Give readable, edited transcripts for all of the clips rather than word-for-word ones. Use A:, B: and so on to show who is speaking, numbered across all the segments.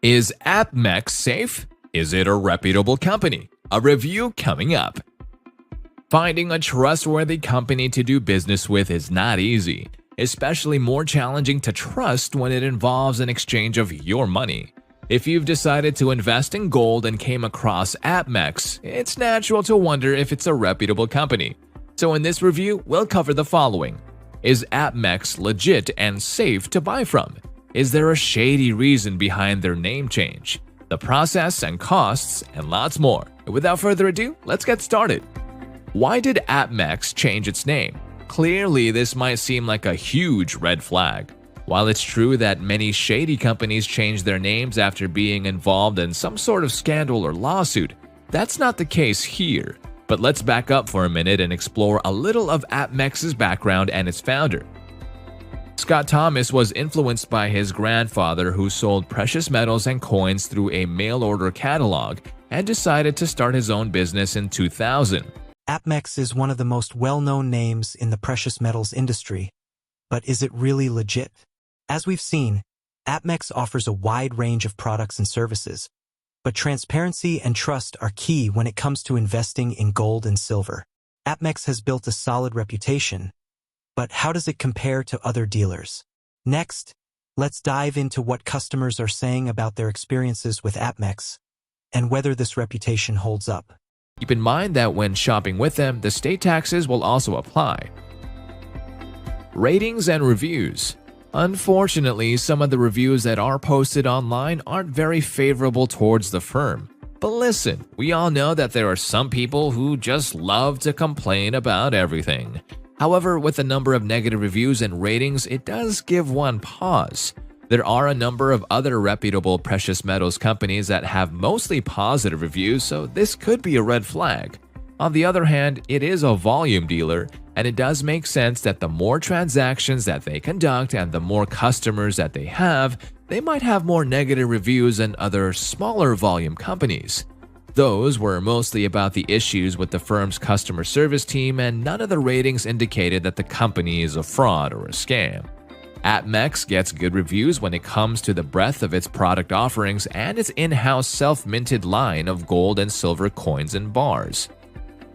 A: Is APMEX safe? Is it a reputable company? A review coming up. Finding a trustworthy company to do business with is not easy, especially more challenging to trust when it involves an exchange of your money. If you've decided to invest in gold and came across APMEX, it's natural to wonder if it's a reputable company. So in this review, we'll cover the following. Is APMEX legit and safe to buy from? Is there a shady reason behind their name change? The process and costs, and lots more. Without further ado, let's get started. Why did APMEX change its name? Clearly, this might seem like a huge red flag. While it's true that many shady companies change their names after being involved in some sort of scandal or lawsuit, that's not the case here. But let's back up for a minute and explore a little of APMEX's background and its founder. Scott Thomas was influenced by his grandfather, who sold precious metals and coins through a mail-order catalog, and decided to start his own business in 2000.
B: APMEX is one of the most well-known names in the precious metals industry. But is it really legit? As we've seen, APMEX offers a wide range of products and services, but transparency and trust are key when it comes to investing in gold and silver. APMEX has built a solid reputation, but how does it compare to other dealers? Next, let's dive into what customers are saying about their experiences with APMEX and whether this reputation holds up.
A: Keep in mind that when shopping with them, the state taxes will also apply. Ratings and reviews. Unfortunately, some of the reviews that are posted online aren't very favorable towards the firm. But listen, we all know that there are some people who just love to complain about everything. However, with the number of negative reviews and ratings, it does give one pause. There are a number of other reputable precious metals companies that have mostly positive reviews, so this could be a red flag. On the other hand, it is a volume dealer, and it does make sense that the more transactions that they conduct and the more customers that they might have more negative reviews than other smaller volume companies. Those were mostly about the issues with the firm's customer service team, and none of the ratings indicated that the company is a fraud or a scam. APMEX gets good reviews when it comes to the breadth of its product offerings and its in-house self-minted line of gold and silver coins and bars.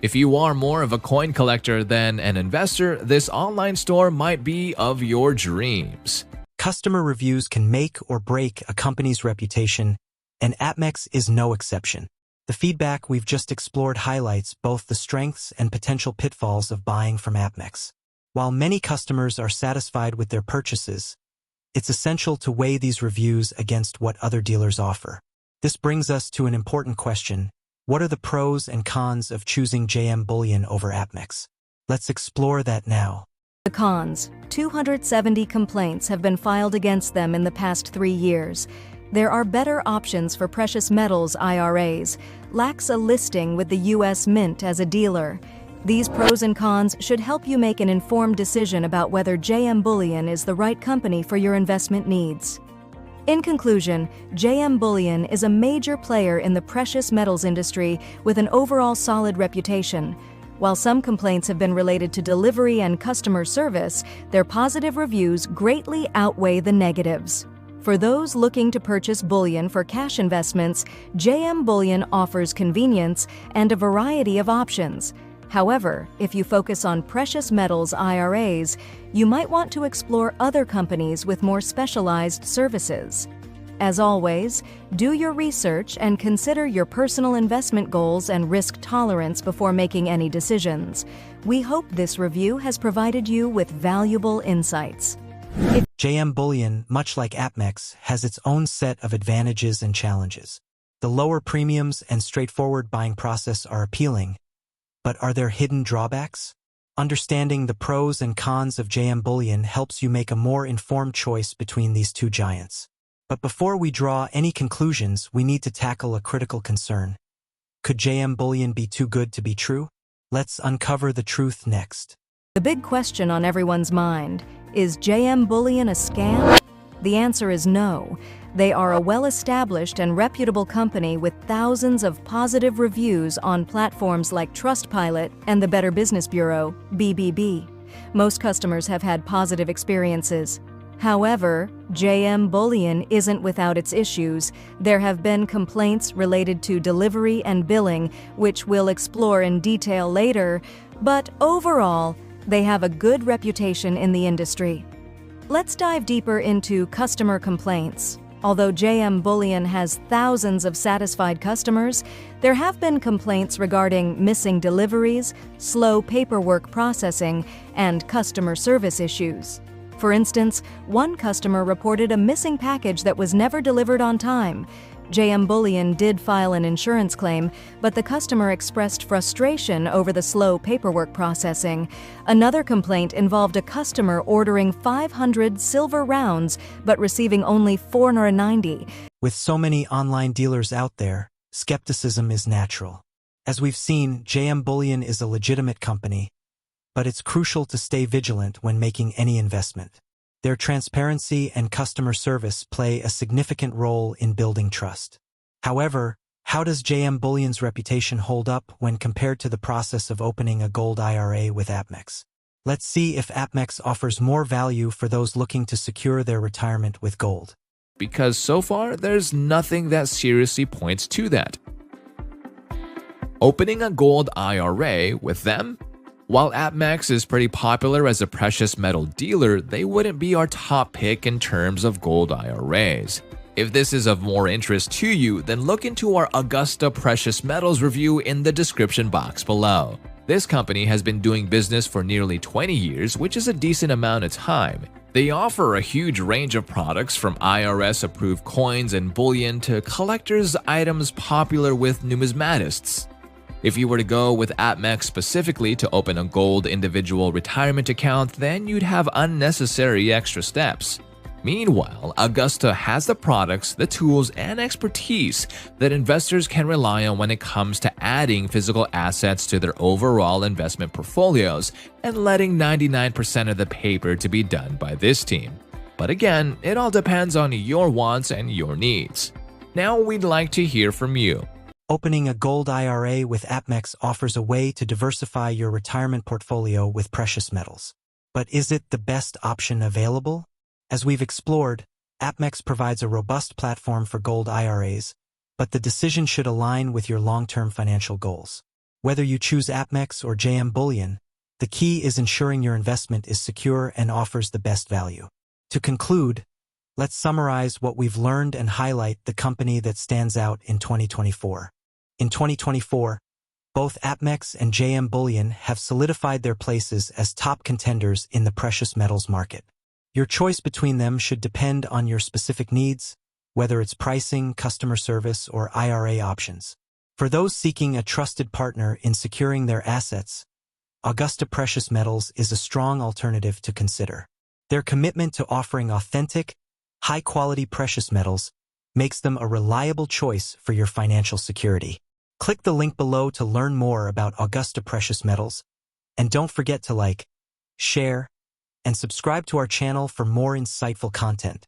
A: If you are more of a coin collector than an investor, this online store might be of your dreams.
B: Customer reviews can make or break a company's reputation, and APMEX is no exception. The feedback we've just explored highlights both the strengths and potential pitfalls of buying from APMEX. While many customers are satisfied with their purchases, it's essential to weigh these reviews against what other dealers offer. This brings us to an important question. What are the pros and cons of choosing JM Bullion over APMEX? Let's explore that now.
C: The cons. 270 complaints have been filed against them in the past 3 years. There are better options for precious metals IRAs. Lacks a listing with the U.S. Mint as a dealer. These pros and cons should help you make an informed decision about whether JM Bullion is the right company for your investment needs. In conclusion, JM Bullion is a major player in the precious metals industry with an overall solid reputation. While some complaints have been related to delivery and customer service, their positive reviews greatly outweigh the negatives. For those looking to purchase bullion for cash investments, JM Bullion offers convenience and a variety of options. However, if you focus on precious metals IRAs, you might want to explore other companies with more specialized services. As always, do your research and consider your personal investment goals and risk tolerance before making any decisions. We hope this review has provided you with valuable insights.
B: JM Bullion, much like APMEX, has its own set of advantages and challenges. The lower premiums and straightforward buying process are appealing. But are there hidden drawbacks? Understanding the pros and cons of JM Bullion helps you make a more informed choice between these two giants. But before we draw any conclusions, we need to tackle a critical concern. Could JM Bullion be too good to be true? Let's uncover the truth next.
C: The big question on everyone's mind, is JM Bullion a scam? The answer is no. They are a well-established and reputable company with thousands of positive reviews on platforms like Trustpilot and the Better Business Bureau, BBB. Most customers have had positive experiences. However, JM Bullion isn't without its issues. There have been complaints related to delivery and billing, which we'll explore in detail later, but overall, they have a good reputation in the industry. Let's dive deeper into customer complaints. Although JM Bullion has thousands of satisfied customers, there have been complaints regarding missing deliveries, slow paperwork processing, and customer service issues. For instance, one customer reported a missing package that was never delivered on time. JM Bullion did file an insurance claim, but the customer expressed frustration over the slow paperwork processing. Another complaint involved a customer ordering 500 silver rounds but receiving only 490.
B: With so many online dealers out there, skepticism is natural. As we've seen, JM Bullion is a legitimate company, but it's crucial to stay vigilant when making any investment. Their transparency and customer service play a significant role in building trust. However, how does JM Bullion's reputation hold up when compared to the process of opening a gold IRA with APMEX? Let's see if APMEX offers more value for those looking to secure their retirement with gold.
A: Because so far, there's nothing that seriously points to that. Opening a gold IRA with them? While APMEX is pretty popular as a precious metal dealer, they wouldn't be our top pick in terms of gold IRAs. If this is of more interest to you, then look into our Augusta Precious Metals review in the description box below. This company has been doing business for nearly 20 years, which is a decent amount of time. They offer a huge range of products from IRS-approved coins and bullion to collector's items popular with numismatists. If you were to go with APMEX specifically to open a gold individual retirement account, then you'd have unnecessary extra steps. Meanwhile, Augusta has the products, the tools, and expertise that investors can rely on when it comes to adding physical assets to their overall investment portfolios and letting 99% of the paper to be done by this team. But again, it all depends on your wants and your needs. Now we'd like to hear from you.
B: Opening a gold IRA with APMEX offers a way to diversify your retirement portfolio with precious metals. But is it the best option available? As we've explored, APMEX provides a robust platform for gold IRAs, but the decision should align with your long-term financial goals. Whether you choose APMEX or JM Bullion, the key is ensuring your investment is secure and offers the best value. To conclude, let's summarize what we've learned and highlight the company that stands out in 2024. In 2024, both APMEX and JM Bullion have solidified their places as top contenders in the precious metals market. Your choice between them should depend on your specific needs, whether it's pricing, customer service, or IRA options. For those seeking a trusted partner in securing their assets, Augusta Precious Metals is a strong alternative to consider. Their commitment to offering authentic, high-quality precious metals makes them a reliable choice for your financial security. Click the link below to learn more about Augusta Precious Metals, and don't forget to like, share, and subscribe to our channel for more insightful content.